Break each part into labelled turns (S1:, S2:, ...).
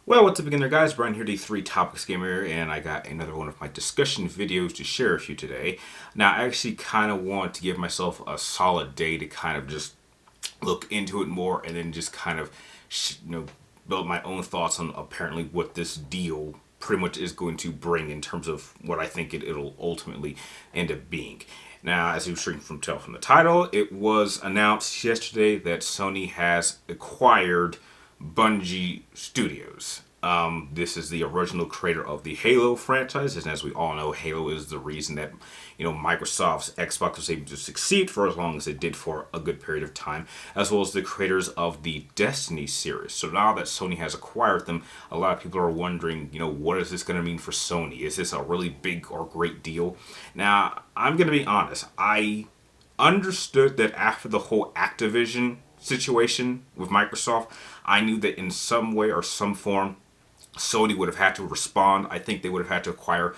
S1: Well, what's up again there, guys? Brian here, the 3 Topics Gamer, and I got another one of my discussion videos to share with you today. Now, I actually kind of want to give myself a solid day to kind of just look into it more and then just kind of, build my own thoughts on apparently what this deal pretty much is going to bring in terms of what I think it'll ultimately end up being. Now, as you can tell from the title, it was announced yesterday that Sony has acquired Bungie Studios. This is the original creator of the Halo franchise, and as we all know, Halo is the reason that Microsoft's Xbox was able to succeed for as long as it did for a good period of time, as well as the creators of the Destiny series. So now that Sony has acquired them, a lot of people are wondering, what is this going to mean for Sony? Is this a really big or great deal? Now, I'm going to be honest. I understood that after the whole Activision situation with Microsoft, I knew that in some way or some form, Sony would have had to respond. I think they would have had to acquire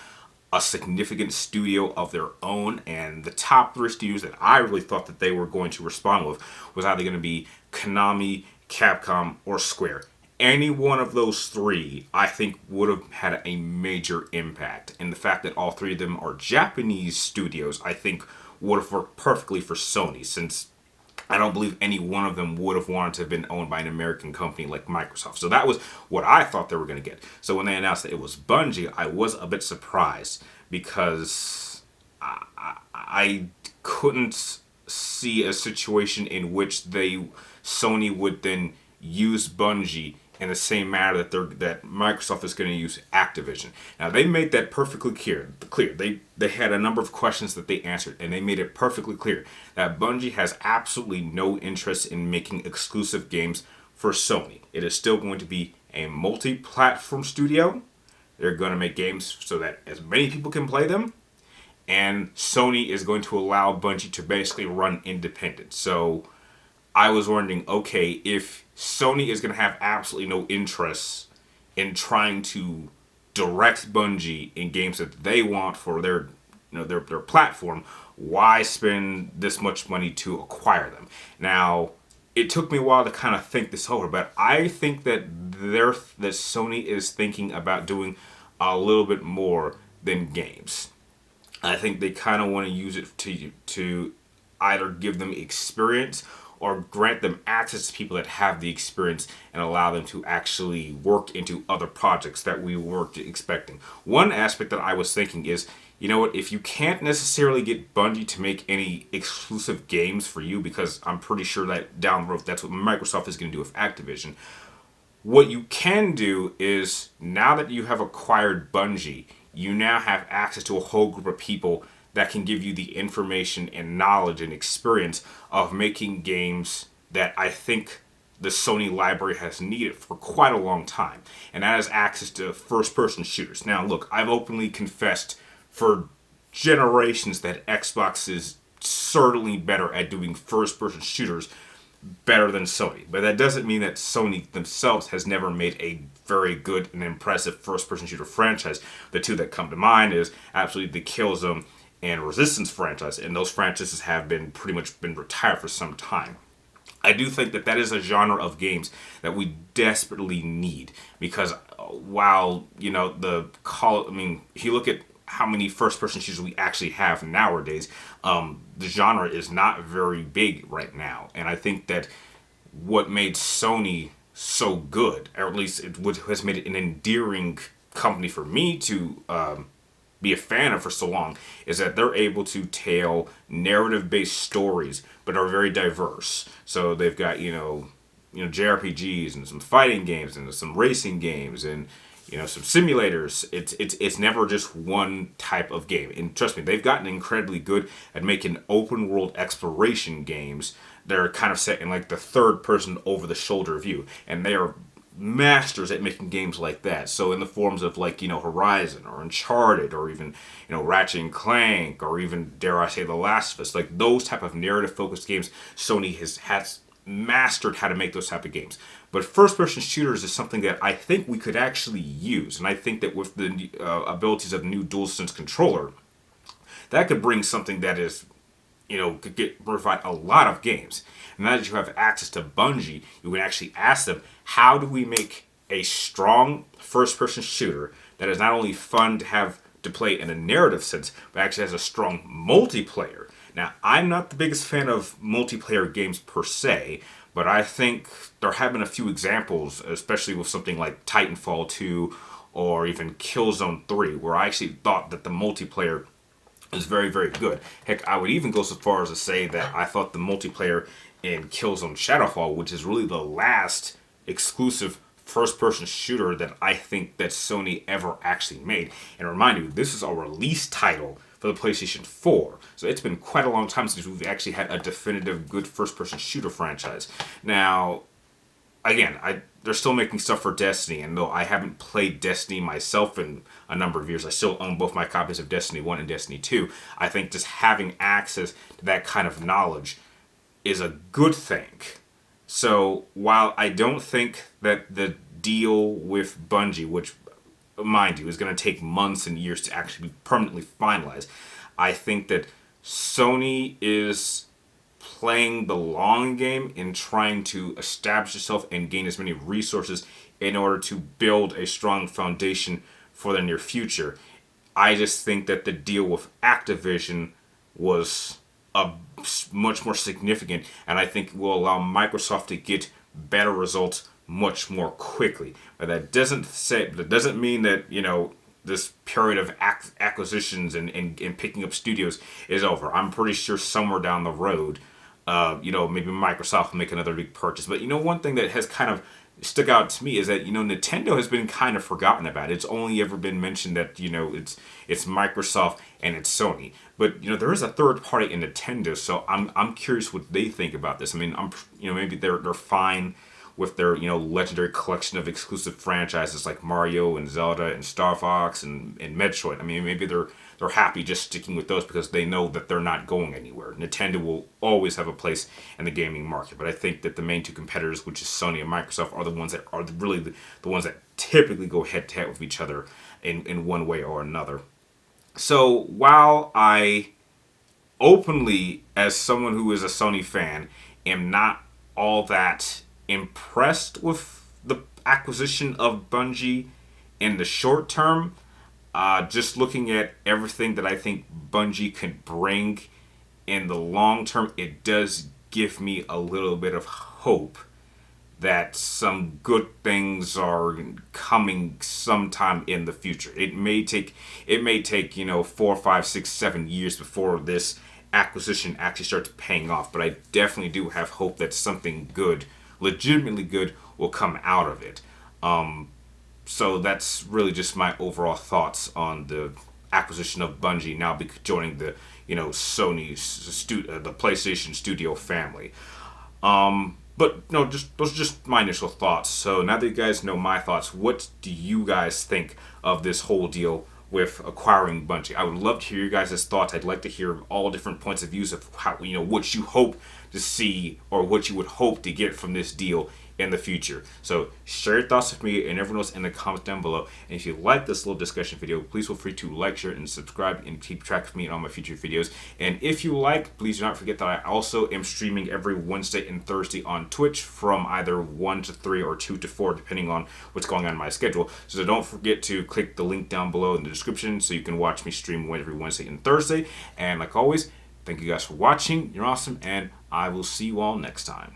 S1: a significant studio of their own, and the top 3 studios that I really thought that they were going to respond with was either going to be Konami, Capcom, or Square. Any one of those 3, I think, would have had a major impact. And the fact that all 3 of them are Japanese studios, I think, would have worked perfectly for Sony, since I don't believe any one of them would have wanted to have been owned by an American company like Microsoft. So that was what I thought they were going to get. So when they announced that it was Bungie, I was a bit surprised because I couldn't see a situation in which Sony would then use Bungie in the same manner that Microsoft is going to use Activision. Now, they made that perfectly clear. They had a number of questions that they answered, and they made it perfectly clear that Bungie has absolutely no interest in making exclusive games for Sony. It is still going to be a multi-platform studio. They're going to make games so that as many people can play them, and Sony is going to allow Bungie to basically run independent. So I was wondering, okay, if Sony is going to have absolutely no interest in trying to direct Bungie in games that they want for their platform, why spend this much money to acquire them? Now, it took me a while to kind of think this over, but I think that Sony is thinking about doing a little bit more than games. I think they kind of want to use it to either give them experience or grant them access to people that have the experience and allow them to actually work into other projects that we weren't expecting. One aspect that I was thinking is, if you can't necessarily get Bungie to make any exclusive games for you, because I'm pretty sure that down the road that's what Microsoft is going to do with Activision, what you can do is, now that you have acquired Bungie, you now have access to a whole group of people that can give you the information and knowledge and experience of making games that I think the Sony library has needed for quite a long time. And that is access to first-person shooters. Now, look, I've openly confessed for generations that Xbox is certainly better at doing first-person shooters better than Sony. But that doesn't mean that Sony themselves has never made a very good and impressive first-person shooter franchise. The 2 that come to mind is absolutely the Killzone and Resistance franchise, and those franchises have been pretty much been retired for some time. I do think that is a genre of games that we desperately need, because while if you look at how many first-person shooters we actually have nowadays, the genre is not very big right now, and I think that what made Sony so good, or at least has made it an endearing company for me to be a fan of for so long, is that they're able to tell narrative-based stories, but are very diverse. So they've got JRPGs and some fighting games and some racing games and some simulators. It's never just one type of game. And trust me, they've gotten incredibly good at making open-world exploration games that are kind of set in like the third-person over-the-shoulder view, and they are masters at making games like that. So in the forms of Horizon or Uncharted or even Ratchet and Clank or even, dare I say, The Last of Us, like those type of narrative focused games, Sony has mastered how to make those type of games. But first person shooters is something that I think we could actually use, and I think that with the abilities of the new DualSense controller, that could bring something that is could provide a lot of games. And now that you have access to Bungie, you can actually ask them, how do we make a strong first-person shooter that is not only fun to have to play in a narrative sense, but actually has a strong multiplayer. Now, I'm not the biggest fan of multiplayer games per se, but I think there have been a few examples, especially with something like Titanfall 2 or even Killzone 3, where I actually thought that the multiplayer is very, very good. Heck, I would even go so far as to say that I thought the multiplayer in Killzone Shadowfall, which is really the last exclusive first-person shooter that I think that Sony ever actually made. And remind you, this is a release title for the PlayStation 4. So it's been quite a long time since we've actually had a definitive good first-person shooter franchise. Now, again, they're still making stuff for Destiny, and though I haven't played Destiny myself in a number of years, I still own both my copies of Destiny 1 and Destiny 2. I think just having access to that kind of knowledge is a good thing. So while I don't think that the deal with Bungie, which, mind you, is going to take months and years to actually be permanently finalized, I think that Sony is playing the long game in trying to establish itself and gain as many resources in order to build a strong foundation for the near future. I just think that the deal with Activision was much more significant, and I think will allow Microsoft to get better results much more quickly. But that doesn't mean that, you know, this period of acquisitions and picking up studios is over. I'm pretty sure somewhere down the road, you know, maybe Microsoft will make another big purchase. But, you know, one thing that has kind of stuck out to me is that, you know, Nintendo has been kind of forgotten about. It's only ever been mentioned that, you know, it's Microsoft and it's Sony. But, you know, there is a third party in Nintendo, so I'm curious what they think about this. I mean, you know, maybe they're fine with their, you know, legendary collection of exclusive franchises like Mario and Zelda and Star Fox and Metroid. I mean, maybe they're happy just sticking with those because they know that they're not going anywhere. Nintendo will always have a place in the gaming market, but I think that the main two competitors, which is Sony and Microsoft, are the ones that are really the ones that typically go head to head with each other in one way or another. So while I openly, as someone who is a Sony fan, am not all that impressed with the acquisition of Bungie in the short term, just looking at everything that I think Bungie can bring in the long term, it does give me a little bit of hope that some good things are coming sometime in the future. It may take, you know, 4, 5, 6, 7 years before this acquisition actually starts paying off, but I definitely do have hope that something good, legitimately good, will come out of it. So that's really just my overall thoughts on the acquisition of Bungie now joining the, you know, Sony's the PlayStation Studio family. But no, those are just my initial thoughts. So now that you guys know my thoughts, what do you guys think of this whole deal with acquiring Bungie? I would love to hear your guys' thoughts. I'd like to hear all different points of views of how, you know, what you hope to see or what you would hope to get from this deal in the future. So share your thoughts with me and everyone else in the comments down below. And if you like this little discussion video, please feel free to like, share, and subscribe and keep track of me in all my future videos. And if you like, please do not forget that I also am streaming every Wednesday and Thursday on Twitch from either 1 to 3 or 2 to 4, depending on what's going on in my schedule. So don't forget to click the link down below in the description so you can watch me stream every Wednesday and Thursday. And like always, thank you guys for watching. You're awesome, and I will see you all next time.